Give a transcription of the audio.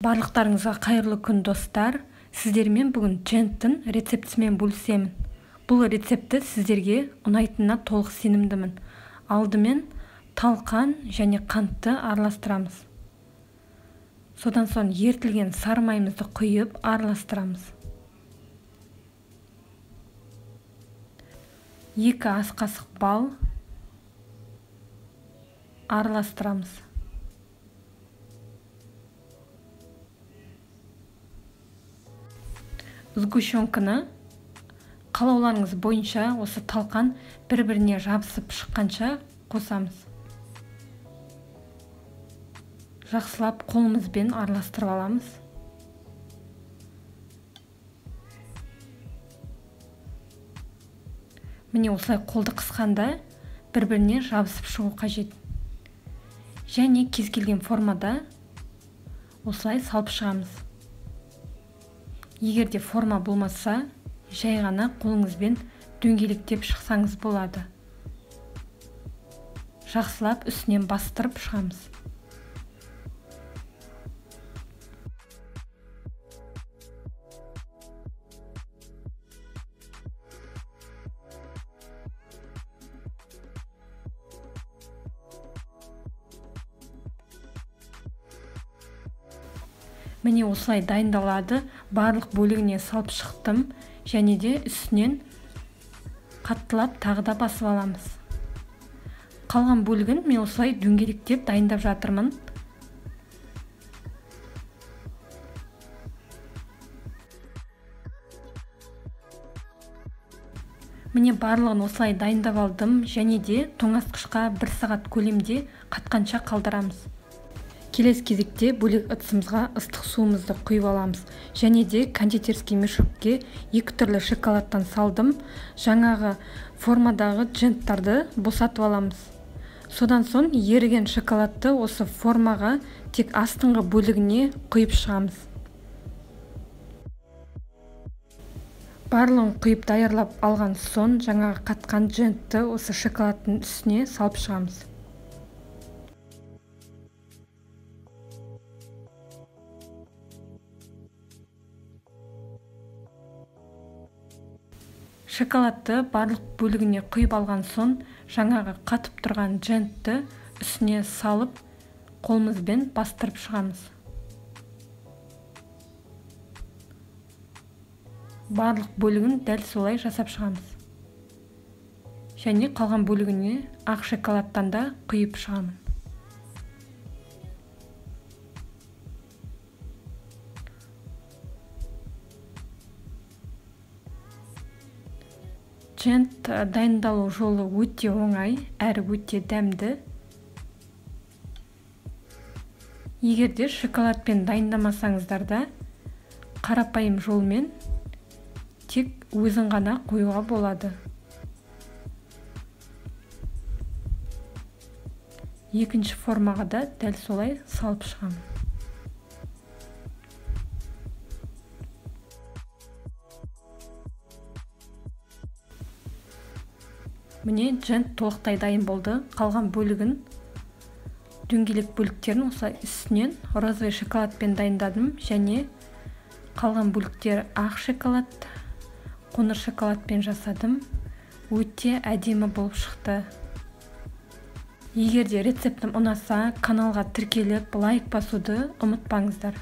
Барлықтарыңызға қайырлы күн достар. Сіздермен бүгін дженттің рецептісімен бөлісемін. Бұл рецепті сіздерге ұнайтынына толық сенімдімін. Алдымен талқан және қантты араластырамыз. Содан соң ертілген сары майымызды құйып араластырамыз. 2 ас қасық бал араластырамыз. Сгущенканы қалауларыңыз бойынша осы талқан бір-біріне жабысып шыққанша қосамыз. Жақсылап қолымызбен араластырып аламыз. Міне осылай қолды қысқанда бір-біріне жабысып шығу қажет. Және кез келген формада осылай салып шығамыз. Егер де форма болмаса, жай ғана қолыңызбен дөңгелектеп шықсаңыз болады. Жақсылап үстінен бастырып шығамыз. Міне осылай дайындалады. Барлық бөлігіне салып шықтым, және де үстінен қаттылап тағы да басып аламыз. Қалған бөлігін мен осылай дөңгелектеп дайындап жатырмын. Міне барлығын осылай дайындап алдым, және де тоңазытқышқа 1 сағат көлемде қатқанша қалдырамыз. Келесі кезекте бөлек ыдысымызға ыстық суымызды құйып аламыз. Және де кондитерский мешокке 2 түрлі шоколадтан салдым. Жаңағы формадағы дженттарды босатып аламыз. Содан соң еріген шоколадты осы формаға тек астыңғы бөлігіне құйып шығамыз. Барлығын құйып даярлап алған соң жаңағы қатқан джентті осы шоколадтың үстіне салып шығамыз. Шоколадты барлық бөлігіне құйып алған соң жаңағы қатып тұрған джентті үстіне салып қолымызбен бастырып шығамыз. Барлық бөлігін дәл солай жасап шығамыз. Және қалған бөлігіне ақ шоколадтан да құйып шығамын. Джент дайындалу жолы өте оңай, әрі өте дәмді. Егер де шоколадпен дайындамасаңыздар да, қарапайым жолмен тек өзін ғана қоюға болады. Екінші формаға да дәл солай салып шығамын. Міне джент толықтай дайын болды. Қалған бөлігін, дөңгелек бөліктерін осылай үстінен розовый шоколадпен дайындадым, және қалған бөліктер ақ шоколад, қоңыр шоколадпен жасадым. Өте әдемі болып шықты. Егер де рецептім ұнаса, каналға тіркеліп лайк басуды ұмытпаңыздар.